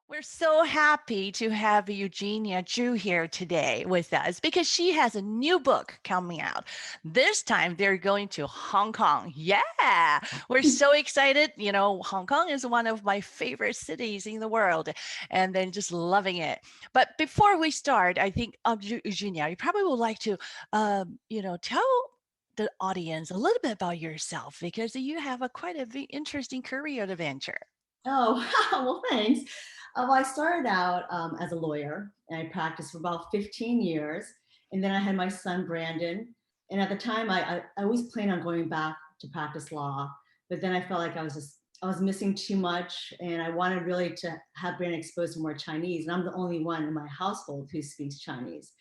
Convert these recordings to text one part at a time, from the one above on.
We're so happy to have Eugenia Chu here today with us because she has a new book coming out. This time they're going to Hong Kong. Yeah, we're so excited. You know, Hong Kong is one of my favorite cities in the world and then just loving it. But before we start, I think, Eugenia, you probably would like to, tell the audience a little bit about yourself because you have a quite a interesting career adventure. Oh, well, thanks. Well, I started out as a lawyer and I practiced for about 15 years. And then I had my son, Brandon. And at the time, I always planned on going back to practice law. But then I felt like I was missing too much. And I wanted really to have Brandon exposed to more Chinese. And I'm the only one in my household who speaks Chinese.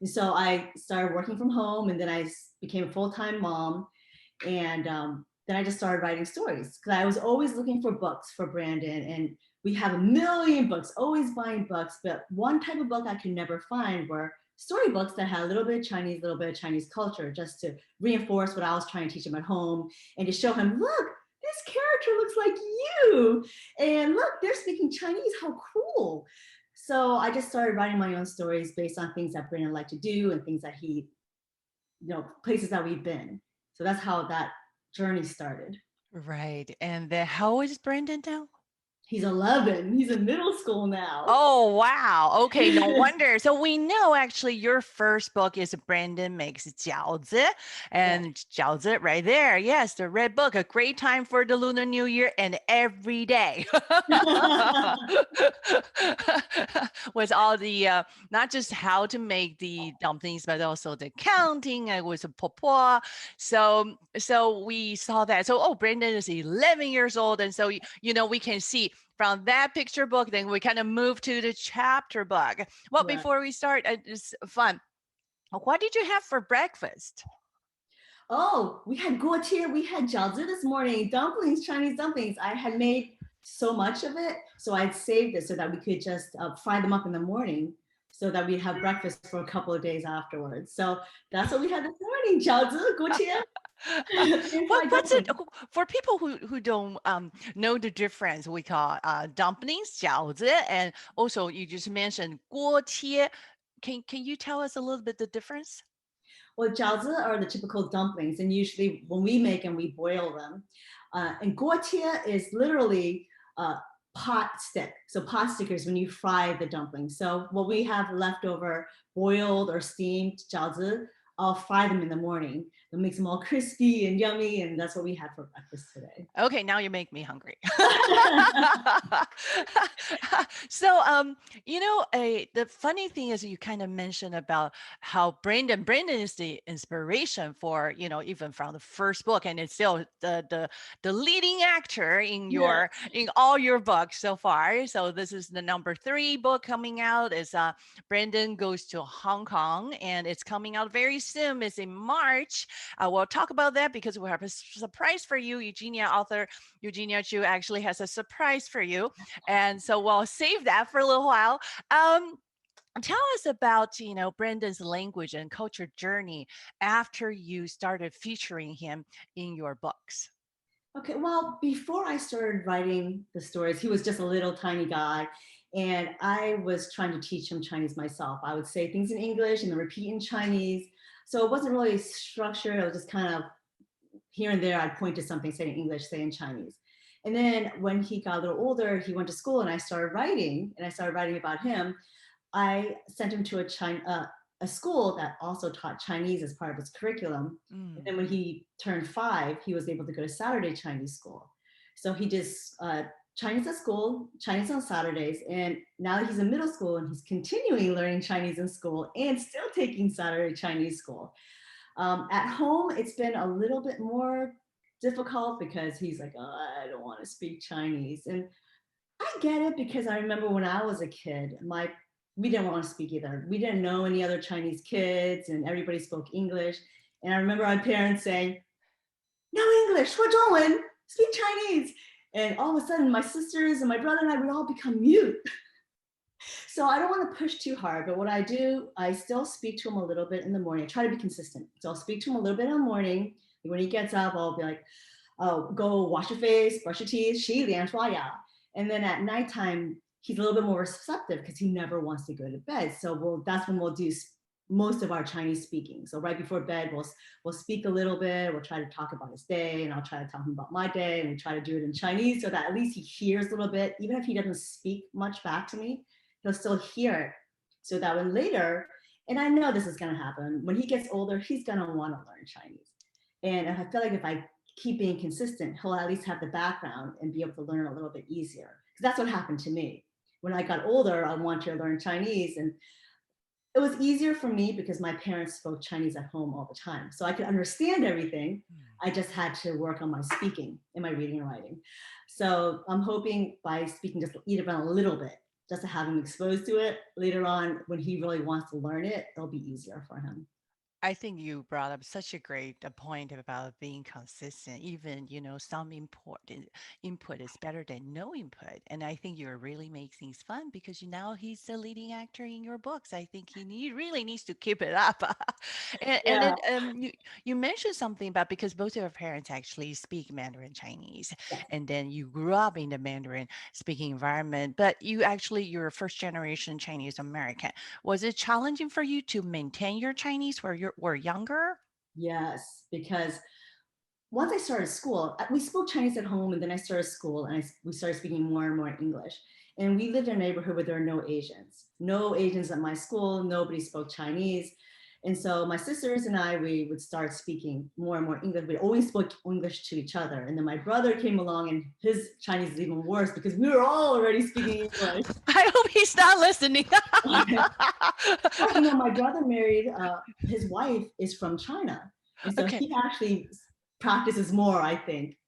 And so I started working from home and then I became a full-time mom. And then I just started writing stories because I was always looking for books for Brandon. And we have a million books, always buying books. But one type of book I could never find were storybooks that had a little bit of Chinese, a little bit of Chinese culture, just to reinforce what I was trying to teach him at home and to show him, look, this character looks like you. And look, they're speaking Chinese. How cool. So I just started writing my own stories based on things that Brandon liked to do and things that he, places that we've been. So that's how that journey started. Right. And how old is Brandon now? He's 11. He's in middle school now. Oh, wow. Okay, no wonder. So we know actually your first book is Brandon Makes Jiaozi Yeah. and Jiaozi right there. Yes, the red book, a great time for the Lunar New Year and every day. With all the not just how to make the dumplings, but also the counting and with a popo. So we saw that. So Brandon is 11 years old, and so we can see from that picture book, then we kind of move to the chapter book. Well, Right. before we start, it's fun. What did you have for breakfast? Oh, we had guotie, we had jiaozi this morning, dumplings, Chinese dumplings. I had made so much of it, so I'd saved it so that we could just fry them up in the morning so that we'd have breakfast for a couple of days afterwards. So that's what we had this morning, jiaozi, guotie, and fried What's it dumplings. for people who don't know the difference? We call dumplings, 饺子, and also you just mentioned 锅贴. Can you tell us a little bit the difference? Well, jiaozi are the typical dumplings, and usually when we make them, we boil them. And guotie is literally pot stick. So pot stickers when you fry the dumplings. So what we have leftover boiled or steamed jiaozi, I'll fry them in the morning. It makes them all crispy and yummy, and that's what we had for breakfast today. Okay, now you make me hungry. So, the funny thing is you kind of mentioned about how Brandon is the inspiration for, even from the first book, and it's still the leading actor in Yeah. in all your books so far. So this is the number 3 book coming out. Is Brandon Goes to Hong Kong, and it's coming out very soon. It's in March. We'll talk about that because we have a surprise for you. Author Eugenia Chu actually has a surprise for you. And so we'll save that for a little while. Um, Tell us about, Brendan's language and culture journey after you started featuring him in your books. Okay, well, before I started writing the stories, he was just a little tiny guy, and I was trying to teach him Chinese myself. I would say things in English and then repeat in Chinese. So it wasn't really structured. I was just kind of here and there, I'd point to something, say in English, say in Chinese. And then when he got a little older, he went to school and I started writing, and I started writing about him. I sent him to a school that also taught Chinese as part of its curriculum. And Mm. then when he turned 5, he was able to go to Saturday Chinese school. So he did Chinese at school, Chinese on Saturdays, and now that he's in middle school and he's continuing learning Chinese in school and still taking Saturday Chinese school. At home, it's been a little bit more difficult because he's like, oh, I don't want to speak Chinese. And I get it because I remember when I was a kid, we didn't want to speak either. We didn't know any other Chinese kids and everybody spoke English. And I remember my parents saying, no English, 说中文, speak Chinese. And all of a sudden, my sisters and my brother and I would all become mute. So I don't want to push too hard, but what I do, I still speak to him a little bit in the morning. I try to be consistent. So I'll speak to him a little bit in the morning. When he gets up, I'll be like, oh, go wash your face, brush your teeth, 洗脸刷牙. And then at nighttime, he's a little bit more receptive because he never wants to go to bed. So that's when we'll do most of our Chinese speaking. So right before bed, we'll speak a little bit. We'll try to talk about his day, and I'll try to tell him about my day, and we try to do it in Chinese so that at least he hears a little bit, even if he doesn't speak much back to me, he'll still hear it. So that when later, and I know this is going to happen, when he gets older, he's going to want to learn Chinese. And I feel like if I keep being consistent, he'll at least have the background and be able to learn a little bit easier. Because that's what happened to me. When I got older, I wanted to learn Chinese, and it was easier for me because my parents spoke Chinese at home all the time. So I could understand everything. I just had to work on my speaking and my reading and writing. So I'm hoping by speaking just even a little bit, just to have him exposed to it, later on when he really wants to learn it, it'll be easier for him. I think you brought up such a great point about being consistent. Even, some important input is better than no input. And I think you really make things fun because now he's the leading actor in your books. I think really needs to keep it up. And Yeah. then you mentioned something about because both of your parents actually speak Mandarin Chinese, Yes. and then you grew up in the Mandarin speaking environment, but you're a first generation Chinese American. Was it challenging for you to maintain your Chinese where you were younger? Yes, because once I started school, we spoke Chinese at home, and then I started school, and we started speaking more and more English. And we lived in a neighborhood where there are no Asians at my school. Nobody spoke Chinese. And so my sisters and I, we would start speaking more and more English. We always spoke English to each other. And then my brother came along, and his Chinese is even worse because we were all already speaking English. I hope he's not listening. But, my brother married, his wife is from China. And so Okay. he actually practices more, I think.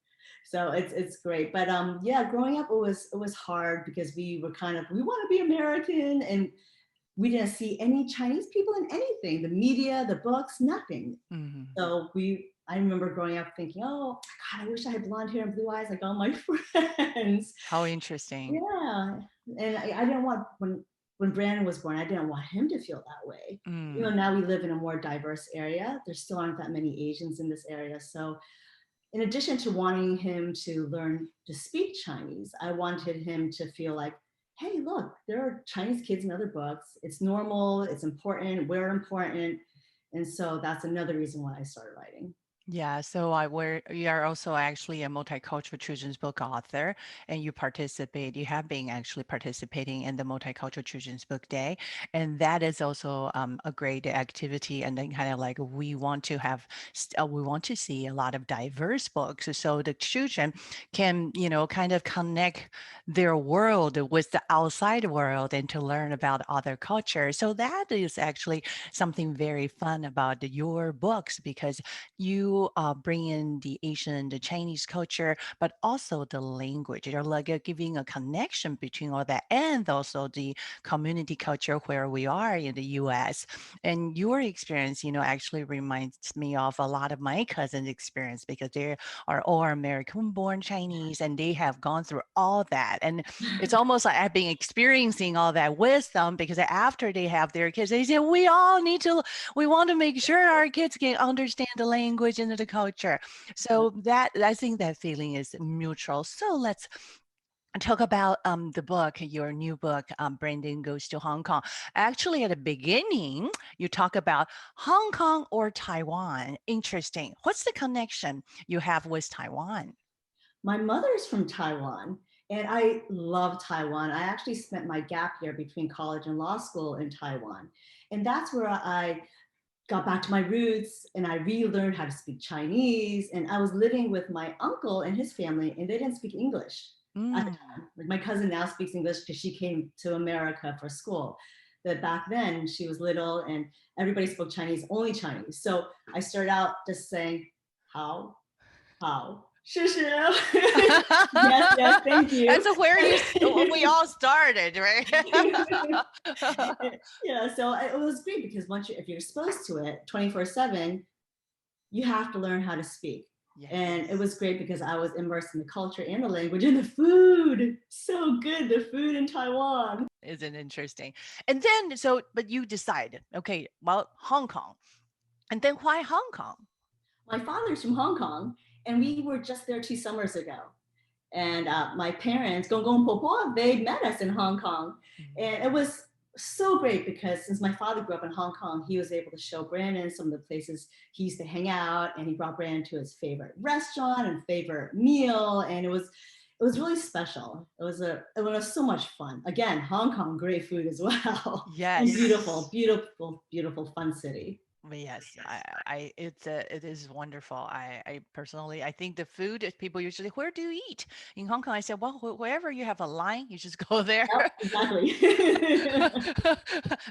So it's great. But yeah, growing up, it was hard because we want to be American, and we didn't see any Chinese people in anything, the media, the books, nothing. Mhm. So I remember growing up thinking, oh God, I wish I had blonde hair and blue eyes like all my friends. How interesting. Yeah, and I didn't want when Brandon was born, I didn't want him to feel that way. Mm. Now we live in a more diverse area. There still aren't that many Asians in this area, so in addition to wanting him to learn to speak Chinese, I wanted him to feel like, hey, look, there are Chinese kids in other books. It's normal. It's important. We're important, and so that's another reason why I started writing. Yeah, so you are also actually a multicultural children's book author, and you have been actually participating in the Multicultural Children's Book Day, and that is also a great activity. And then kind of like we want to see a lot of diverse books, so the children can kind of connect their world with the outside world and to learn about other cultures. So that is actually something very fun about your books because you bring in the Asian, the Chinese culture, but also the language. You're like giving a connection between all that and also the community culture where we are in the US. And your experience, actually reminds me of a lot of my cousins' experience because they are all American born Chinese and they have gone through all that. And it's almost like I've been experiencing all that with them because after they have their kids, they say, we want to make sure our kids can understand the language and the culture. So that I think that feeling is mutual. So let's talk about the book, your new book, Brandon Goes to Hong Kong. Actually, at the beginning, you talk about Hong Kong or Taiwan. Interesting. What's the connection you have with Taiwan? My mother's from Taiwan, and I love Taiwan. I actually spent my gap year between college and law school in Taiwan. And that's where I got back to my roots, and I relearned how to speak Chinese. And I was living with my uncle and his family, and they didn't speak English at the Mm. time. Like my cousin now speaks English because she came to America for school. But back then she was little and everybody spoke Chinese, only Chinese. So I started out just saying, how, how, 谢谢. Yes, yes, thank you. That's where we all started, right? Yeah, so it was great because if you're exposed to it 24/7, you have to learn how to speak. Yes. And it was great because I was immersed in the culture and the language and the food. So good, the food in Taiwan. Isn't interesting. And then, but you decided, okay, well, Hong Kong. And then why Hong Kong? My father's from Hong Kong, and we were just there 2 summers ago. And my parents, Gong Gong Po Po, they met us in Hong Kong. And it was so great because since my father grew up in Hong Kong, he was able to show Brandon some of the places he used to hang out, and he brought Brandon to his favorite restaurant and favorite meal. And it was really special. It was so much fun. Again, Hong Kong, great food as well. And Yes. beautiful, beautiful, beautiful, fun city. But yes, it is wonderful. I personally, I think the food is people usually, where do you eat? In Hong Kong, I said, well, wherever you have a line, you just go there. Yep, exactly.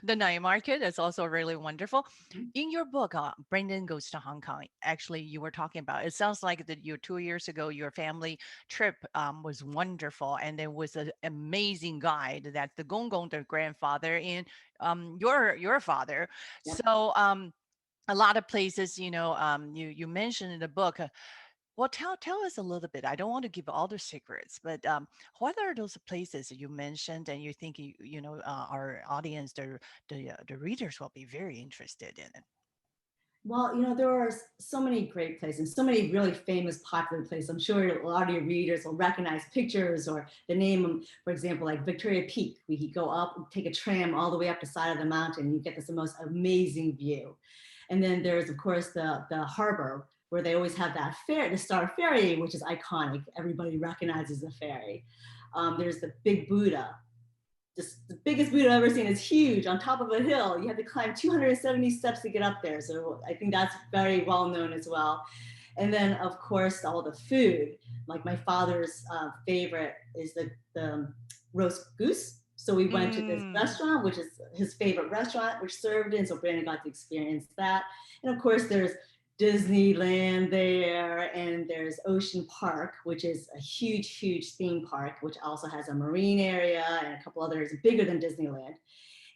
The night market is also really wonderful. In your book, Brendan Goes to Hong Kong, actually, you were talking about, it sounds like that your 2 years ago, your family trip was wonderful. And there was an amazing guide that the Gong Gong, the grandfather, and your father. Yep. So, a lot of places, you mentioned in the book. Well, tell us a little bit. I don't want to give all the secrets, but what are those places that you mentioned, and you think our audience, the readers, will be very interested in it? Well, there are so many great places, so many really famous, popular places. I'm sure a lot of your readers will recognize pictures or the name, for example, like Victoria Peak. We could go up, take a tram all the way up the side of the mountain. You get this most amazing view. And then there's, of course, the harbor where they always have that ferry, the Star Ferry, which is iconic. Everybody recognizes the ferry. There's the Big Buddha, just the biggest Buddha I've ever seen. Is huge on top of a hill. You have to climb 270 steps to get up there. So I think that's very well known as well. And then, of course, all the food. Like my father's favorite is the roast goose. So we went to this Mm. restaurant, which is his favorite restaurant, which served in. So Brandon got to experience that. And of course, there's Disneyland there, and there's Ocean Park, which is a huge, huge theme park, which also has a marine area and a couple others bigger than Disneyland.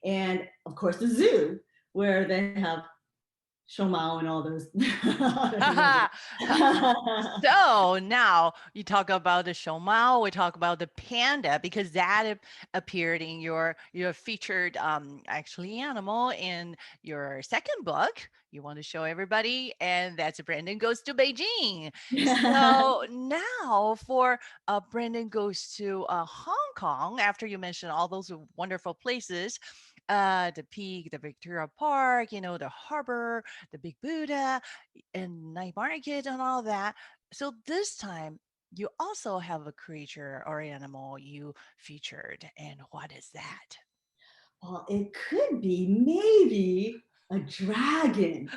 And of course, the zoo, where they have Shomao and all those. So now you talk about the showmao, we talk about the panda because that appeared in your featured actually animal in your second book. You want to show everybody, and that's Brendan Goes to Beijing. So now for Brendan Goes to Hong Kong, after you mentioned all those wonderful places, the peak, the Victoria Park, the harbor, the Big Buddha, and night market and all that. So this time you also have a creature or animal you featured. And what is that? Well, it could be maybe a dragon.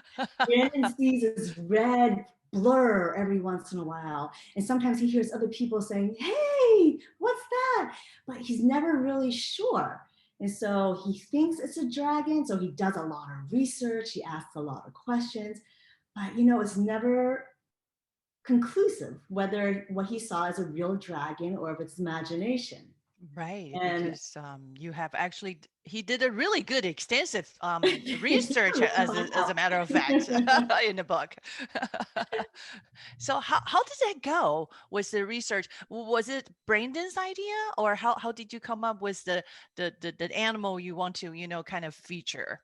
Brandon sees this red blur every once in a while. And sometimes he hears other people saying, hey, what's that? But he's never really sure. And so he thinks it's a dragon. So he does a lot of research. He asks a lot of questions. But, it's never conclusive whether what he saw is a real dragon or if it's imagination. Right, And because you have actually, he did a really good, extensive it's research, true. as a matter of fact, in the book. So how does that go? Was the research, was it Brandon's idea, or how did you come up with the animal you want to, kind of feature?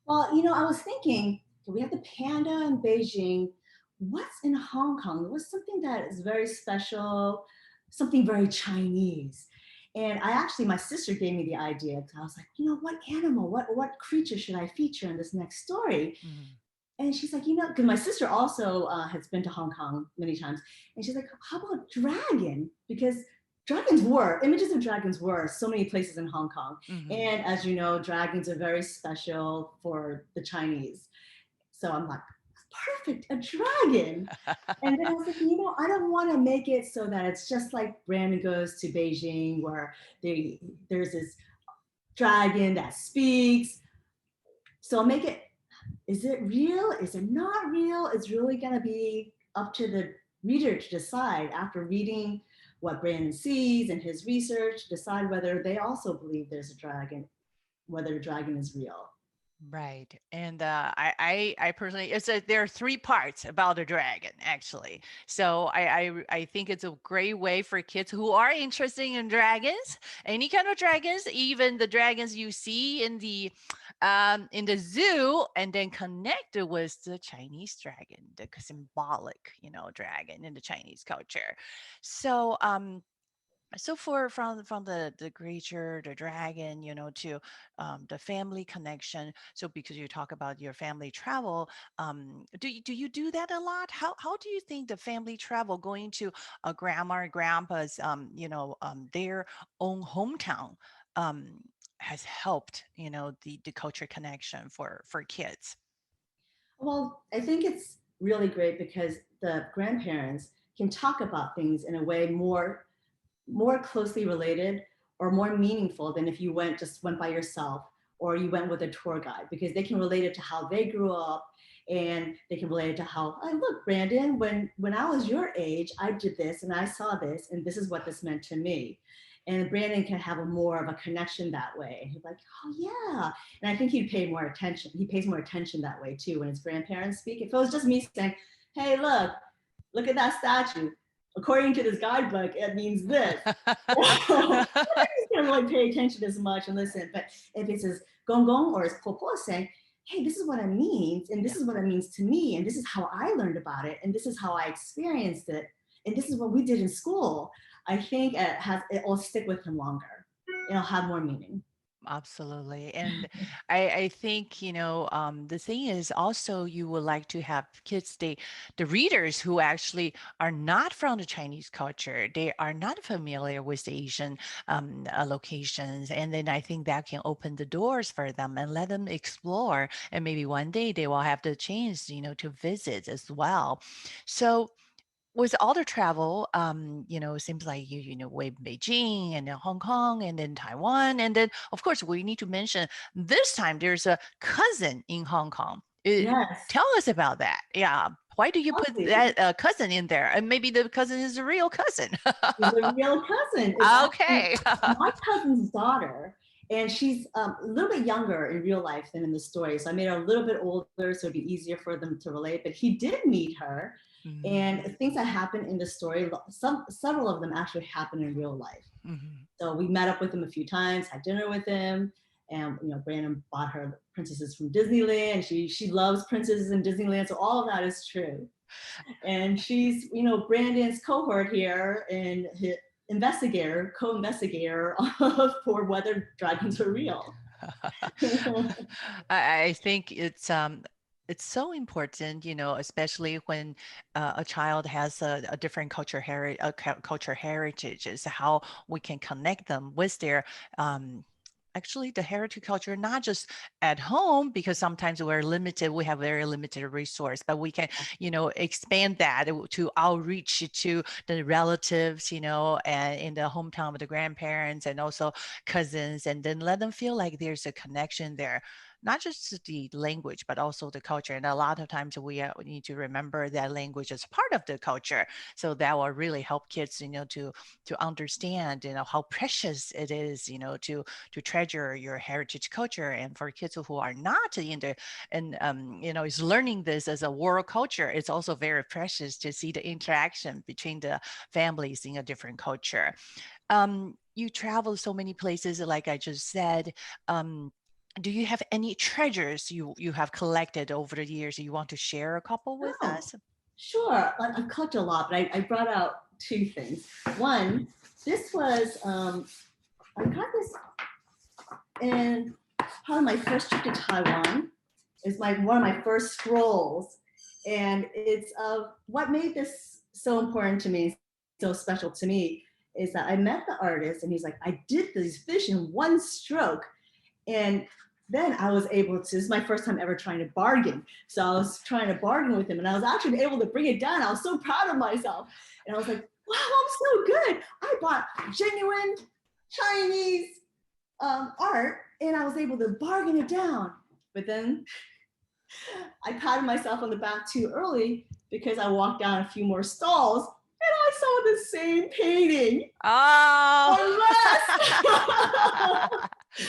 Well, I was thinking, we have the panda in Beijing. What's in Hong Kong? What's something that is very special, something very Chinese? And my sister gave me the idea. I was like, what animal, what creature should I feature in this next story? Mhm. And she's like, because my sister also has been to Hong Kong many times. And she's like, how about dragon? Because images of dragons were so many places in Hong Kong. Mhm. And as you know, dragons are very special for the Chinese. So I'm like, perfect, a dragon. And then I was like, I don't want to make it so that it's just like Brandon Goes to Beijing, where there's this dragon that speaks. So I'll make it, is it real? Is it not real? It's really going to be up to the reader to decide after reading what Brandon sees and his research, decide whether they also believe there's a dragon, whether a dragon is real. Right. And I personally, there are three parts about a dragon, actually. So I think it's a great way for kids who are interested in dragons, any kind of dragons, even the dragons you see in the zoo, and then connect it with the Chinese dragon, the symbolic, dragon in the Chinese culture. So so for from the creature, the dragon, to the family connection. So because you talk about your family travel, do you do that a lot? How do you think the family travel, going to a grandma or grandpa's, their own hometown, um has helped, the culture connection for kids? Well, I think it's really great because the grandparents can talk about things in a way more closely related or more meaningful than if you went by yourself or you went with a tour guide, because they can relate it to how they grew up, and they can relate it to how, oh, look, Brandon, when I was your age, I did this and I saw this and this is what this meant to me. And Brandon can have a more of a connection that way. He's like, oh yeah. And I think he'd pay more attention. He pays more attention that way too when his grandparents speak. If it was just me saying, hey, look at that statue, according to this guidebook, it means this. I'm not gonna really pay attention as much and listen. But if it's his gong gong or his po po saying, hey, this is what it means, and this Yeah. is what it means to me, and this is how I learned about it, and this is how I experienced it, and this is what we did in school, I think it will stick with him longer. It'll have more meaning. Absolutely. And I think, the thing is also you would like to have kids, the readers who actually are not from the Chinese culture, they are not familiar with the Asian locations. And then I think that can open the doors for them and let them explore. And maybe one day they will have the chance, to visit as well. So with all the travel, it seems like way Beijing and then Hong Kong and then Taiwan. And then, of course, we need to mention this time there's a cousin in Hong Kong. Yes, Tell us about that. Yeah. Why do you put Chelsea that cousin in there? And maybe the cousin is a real cousin. is a real cousin. It's actually Okay. my cousin's daughter, and she's a little bit younger in real life than in the story. So I made her a little bit older, so it'd be easier for them to relate. But he did meet her, Mhm, and things that happen in the story, several of them actually happen in real life. mhm. So we met up with him a few times, had dinner with him, and Brandon bought her princesses from Disneyland. She loves princesses in Disneyland, so all of that is true. And she's Brandon's cohort here and his co-investigator for whether dragons are real. I think it's so important, especially when a child has a different culture heritage, is how we can connect them with their actually the heritage culture, not just at home, because sometimes we're limited, we have very limited resource, but we can, expand that to outreach to the relatives, and in the hometown of the grandparents and also cousins, and then let them feel like there's a connection there, not just the language but also the culture. And a lot of times we need to remember that language is part of the culture, so that will really help kids, to understand, how precious it is, to treasure your heritage culture. And for kids who are not in the and is learning this as a world culture, it's also very precious to see the interaction between the families in a different culture. You travel so many places, like I just said. Do you have any treasures you have collected over the years you want to share a couple with Oh, us? sure. I've collected a lot, but I brought out two things. One, this was I got this in part of my first trip to Taiwan. It's one of my first scrolls, and it's what made this so important to me, so special to me, is that I met the artist, and he's like, I did these fish in one stroke, and then I was able to. This is my first time ever trying to bargain, so I was trying to bargain with him, and I was actually able to bring it down. I was so proud of myself, and I was like, wow, I'm so good. I bought genuine Chinese art, and I was able to bargain it down. But then I patted myself on the back too early because I walked down a few more stalls and I saw the same painting Oh. for less.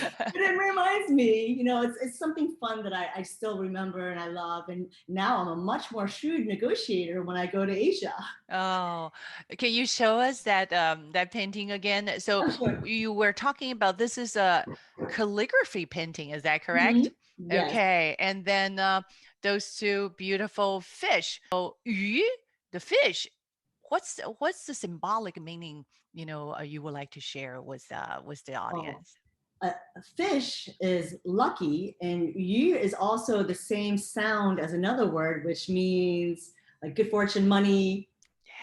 But it reminds me, you know, it's something fun that I still remember and I love. And now I'm a much more shrewd negotiator when I go to Asia. Oh, can you show us that that painting again? So Oh, sure. you were talking about this is a calligraphy painting, is that correct? Mhm. Yes. Okay, and then those two beautiful fish. So 鱼, the fish. What's the symbolic meaning, you know, you would like to share with the Oh, audience? a fish is lucky, and yu is also the same sound as another word, which means like good fortune, money,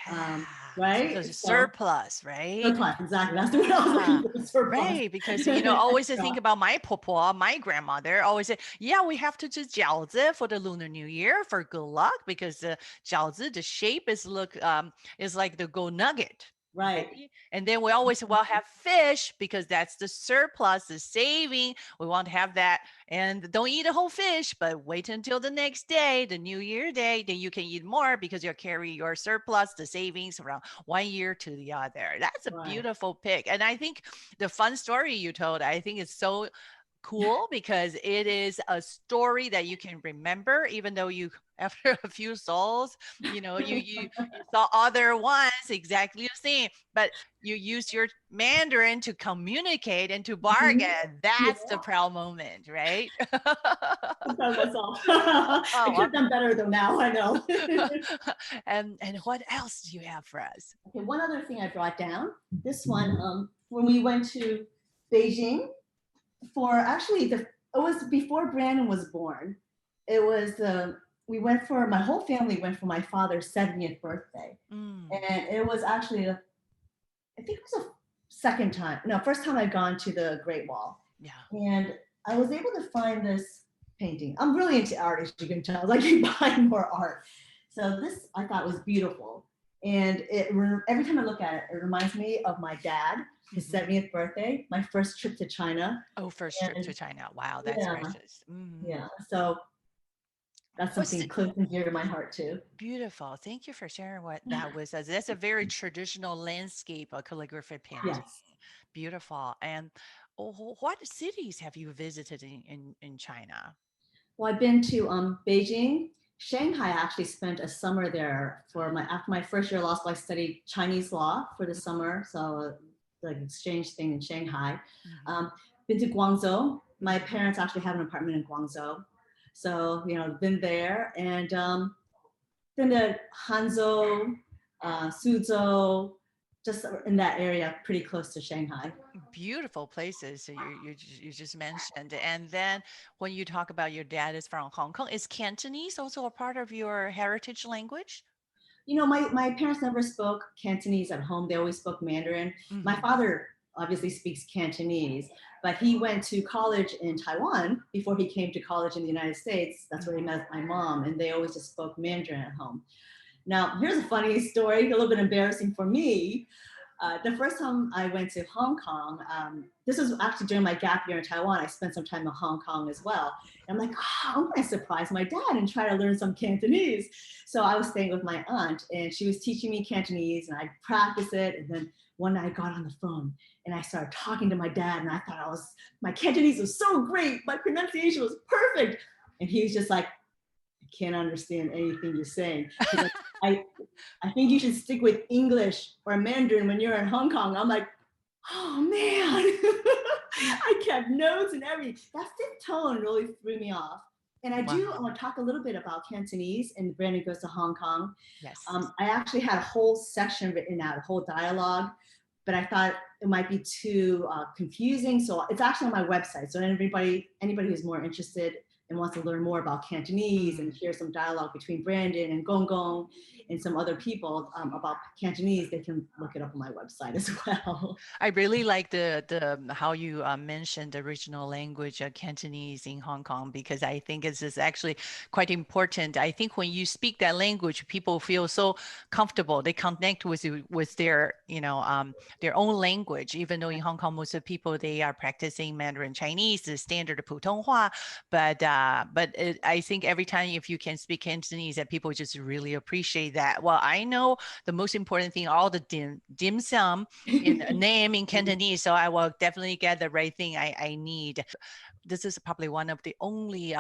Yeah. So right? it's a So surplus, right? surplus, exactly. That's the word I was Yeah. looking for, surplus. Right. Because, you know, always I think Extra. about my popo, my grandmother always say, yeah, we have to do jiaozi for the Lunar New Year for good luck because the jiaozi, the shape is like the gold nugget. Right. Right. And then we always well have fish because that's the surplus, the saving. We want to have that. And don't eat a whole fish, but wait until the next day, the New Year day, then you can eat more because you'll carry your surplus, the savings around 1 year to the other. That's a Right. beautiful pick. And I think the fun story you told, I think is so cool because it is a story that you can remember even though you after a few souls, you know, you saw other ones exactly the same, but you use your Mandarin to communicate and to Mhm. bargain. That's the Yeah. proud moment, right? I'm proud of myself. I Oh, could have done better though now, I know. and what else do you have for us? Okay, one other thing I brought down. This one, when we went to Beijing for actually it was before Brandon was born. It was we went for my whole family went for my father's 70th birthday, Mm, and it was actually I think it was a second time, no, first time I'd gone to the Great Wall, yeah. and I was able to find this painting. I'm really into art, as you can tell. I keep buying more art. So this I thought was beautiful, and every time I look at it, it reminds me of my dad, his Mhm. 70th birthday, my first trip to China, Oh, first trip and to China. Wow, that's yeah, precious. Mhm. yeah. So that's What's something close and dear to my heart too. beautiful. Thank you for sharing what that was. That's a very traditional landscape calligraphy painting. Yes. Beautiful. And what cities have you visited in China? Well, I've been to Beijing, Shanghai. I actually spent a summer there for my after my first year of law school. I studied Chinese law for the summer, so like exchange thing in Shanghai. Mhm, Um, been to Guangzhou. My mhm. parents actually have an apartment in Guangzhou, so you know, been there, and been to Hanzhou, Suzhou, just in that area, pretty close to Shanghai. Beautiful places that you just mentioned. And then when you talk about your dad is from Hong Kong, is Cantonese also a part of your heritage language? You know, my parents never spoke Cantonese at home. They always spoke Mandarin. My Mhm. father obviously speaks Cantonese, but he went to college in Taiwan before he came to college in the United States. That's where he met my mom, and they always just spoke Mandarin at home. Now, here's a funny story, a little bit embarrassing for me. The first time I went to Hong Kong, this was actually during my gap year in Taiwan. I spent some time in Hong Kong as well. And I'm like, oh, I'm going to surprise my dad and try to learn some Cantonese. So I was staying with my aunt, and she was teaching me Cantonese, and I practiced it. And then one night I got on the phone and I started talking to my dad, and I thought my Cantonese was so great. My pronunciation was perfect. And he was just like, I can't understand anything you're saying. He's like, I think you should stick with English or Mandarin when you're in Hong Kong. I'm like, oh man. I kept notes and everything. That fifth tone really threw me off. And I do Wow. want to talk a little bit about Cantonese and Brandon Goes to Hong Kong. Yes. I actually had a whole section written out, a whole dialogue, but I thought it might be too confusing. So it's actually on my website. So anybody who's more interested and wants to learn more about Cantonese and Mm. hear some dialogue between Brandon and Gong Gong and some other people about Cantonese, they can look it up on my website as well. I really like the how you mentioned the original language Cantonese in Hong Kong because I think it's is actually quite important. I think when you speak that language, people feel so comfortable. They connect with you with their their own language. Even though in Hong Kong most of the people they are practicing Mandarin Chinese, the standard 普通话, but Yeah, but I think every time if you can speak Cantonese, that people just really appreciate that. Well, I know the most important thing, all the dim sum in name in Cantonese, so I will definitely get the right thing I need. This is probably one of the only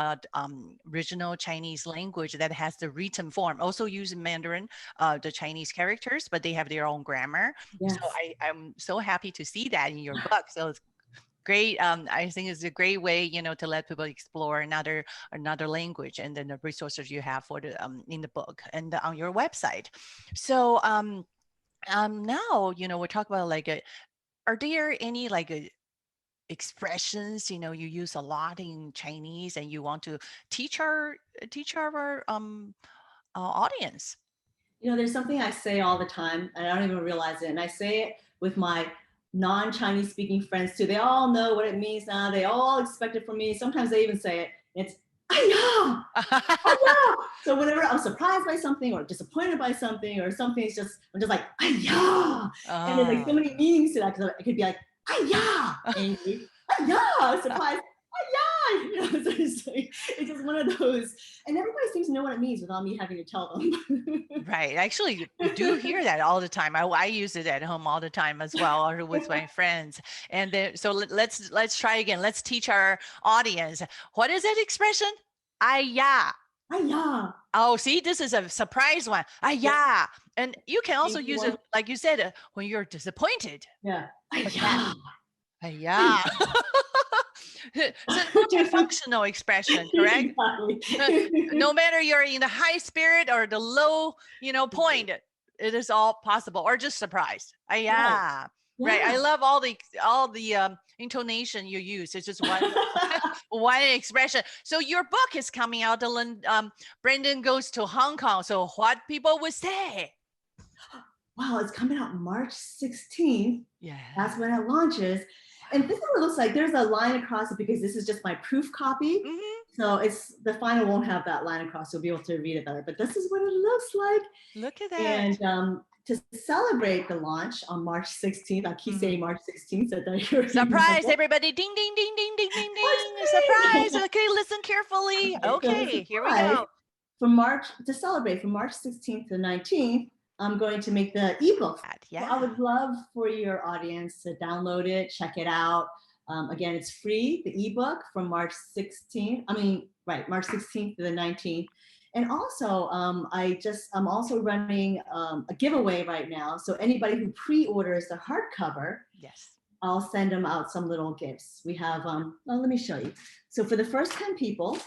regional Chinese language that has the written form. Also use Mandarin, the Chinese characters, but they have their own grammar. So Yes. I'm so happy to see that in your book. So it's great. I think it's a great way, to let people explore another language, and then the resources you have for the in the book and on your website. So now we're talking about like are there any like expressions you use a lot in Chinese and you want to teach our audience? There's something I say all the time, and I don't even realize it. And I say it with my non-Chinese speaking friends too. They all know what it means now. They all expect it from me. Sometimes they even say it. It's "Aya, aya." So whenever I'm surprised by something or disappointed by something or something's I'm just like "Aya," and there's like so many meanings to that because it could be like "Aya," angry, "Aya," surprised, "Aya." So it's just one of those, and everybody seems to know what it means without me having to tell them. Right. Actually, you do hear that all the time. I use it at home all the time as well, or with my friends. And then, so let's try again. Let's teach our audience. What is that expression? Ah, yeah. "Aya." Oh, see, this is a surprise one. Ah, Yep. yeah. And you can also Easy use one. it, like you said, when you're disappointed. Yeah. What's that? "Aya." Ah, yeah. It's a multifunctional expression, correct? Exactly. No matter you're in the high spirit or the low, point, it is all possible, or just surprised. Right. Yeah, right. I Yeah. love all the intonation you use. It's just one one expression. So your book is coming out. Brendens goes to Hong Kong. So what people would say? Wow, it's coming out March 16th. Yeah. That's when it launches. And this is what it looks like. There's a line across it because this is just my proof copy. Hmm. So it's the final won't have that line across. You'll be able to read it better. But this is what it looks like. Look at that. And to celebrate the launch on March 16th, I keep saying March 16th, so that you're Surprise, everybody. Ding, ding, ding, ding, ding, ding, ding. Surprise. Okay, listen carefully. Okay, so the Okay, here we surprise go. to celebrate from March 16th to 19th, I'm going to make the ebook. So I Yeah. would love for your audience to download it, check it out. Again, it's free, the ebook from March 16th. March 16th to the 19th. And also, I'm also running a giveaway right now. So anybody who pre-orders the hardcover, Yes. I'll send them out some little gifts. We have, let me show you. So for the first 10 people,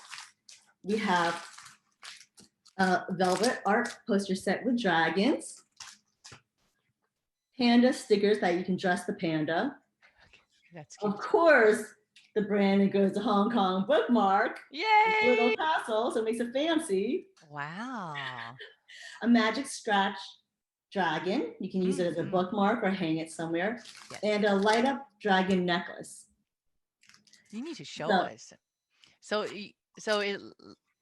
we have a velvet art poster set with dragons, panda stickers that you can dress the panda. Okay, that's cute. Of course, the Brandon Goes to Hong Kong bookmark, little Yay! tassel, so it makes it fancy. Wow. A magic scratch dragon. You can use it as a Mm-hmm. bookmark or hang it somewhere. Yes. And a light up dragon necklace. You need to show So us. So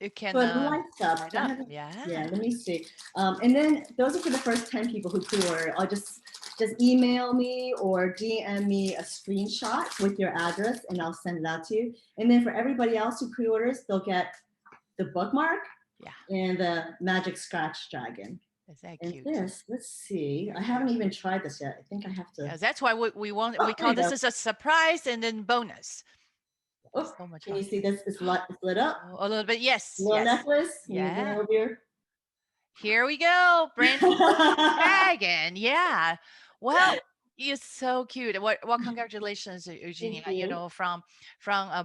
it can so it lights up. light I up. have Yeah. yeah, let me see. And then those are for the first 10 people who pre-order. I'll just email me or DM me a screenshot with your address and I'll send it out to you. And then for everybody else who pre-orders, they'll get the bookmark Yeah. and the magic scratch dragon. Is that And cute? this, let's see. Here, I haven't even tried this yet. I think I have to. yeah, that's why we want Oh, we there call you this go. as a surprise and then bonus. Oh, So much can fun. you see this? It's lit up. Oh, a little bit. Yes. Little Yes. necklace. And you bring it Yeah. over here. Here we go. Brandon Dragon. Yeah. Well, it's so cute. Well, congratulations, Eugenia. Thank you. From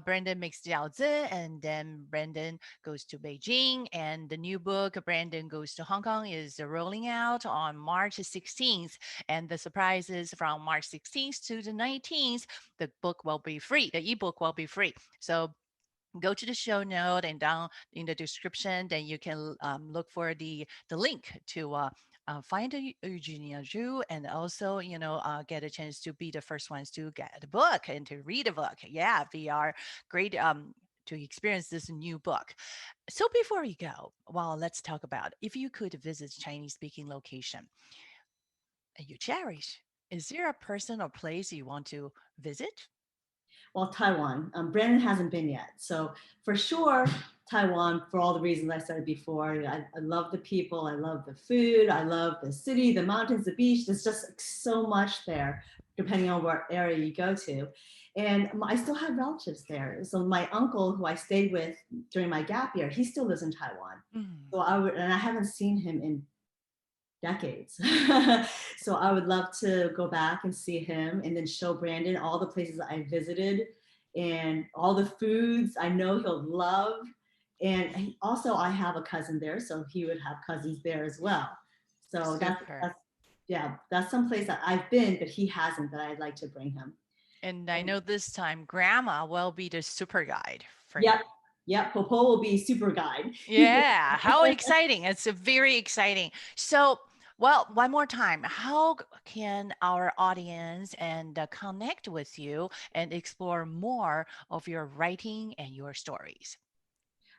Brandon makes Jiaozi, and then Brandon goes to Beijing, and the new book Brandon Goes to Hong Kong is rolling out on March 16th. And the surprise is from March 16th to the 19th, the book will be free. The ebook will be free. So go to the show note and down in the description, then you can look for the link to find Eugenia Chu, and also get a chance to be the first ones to get the book and to read the book. Yeah, we are great to experience this new book. So before we go, well, let's talk about if you could visit Chinese speaking location you cherish. Is there a person or place you want to visit? Well, Taiwan. Brandon hasn't been yet. So for sure, Taiwan, for all the reasons I said before. I love the people. I love the food. I love the city, the mountains, the beach. There's just so much there, depending on what area you go to. And I still have relatives there. So my uncle, who I stayed with during my gap year, he still lives in Taiwan. Mm. So and I haven't seen him in decades. So I would love to go back and see him and then show Brandon all the places I visited and all the foods I know he'll love. And also I have a cousin there, so he would have cousins there as well. So Super. that's some place that I've been, but he hasn't, that I'd like to bring him. And I know this time grandma will be the super guide for him. Yep. Yep. Popo will be super guide. Yeah, how exciting. It's a very exciting. So, well, one more time, how can our audience and connect with you and explore more of your writing and your stories?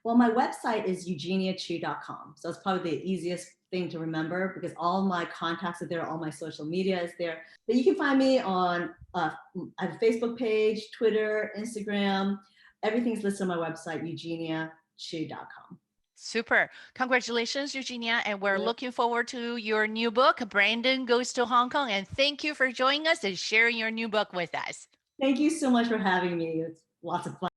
Well, my website is eugeniachu.com. So it's probably the easiest thing to remember because all my contacts are there, all my social media is there. But you can find me on I have a Facebook page, Twitter, Instagram. Everything's listed on my website, eugeniachu.com. Super. Congratulations, Eugenia. And we're looking forward to your new book, Brandon Goes to Hong Kong. And thank you for joining us and sharing your new book with us. Thank you so much for having me. It's lots of fun.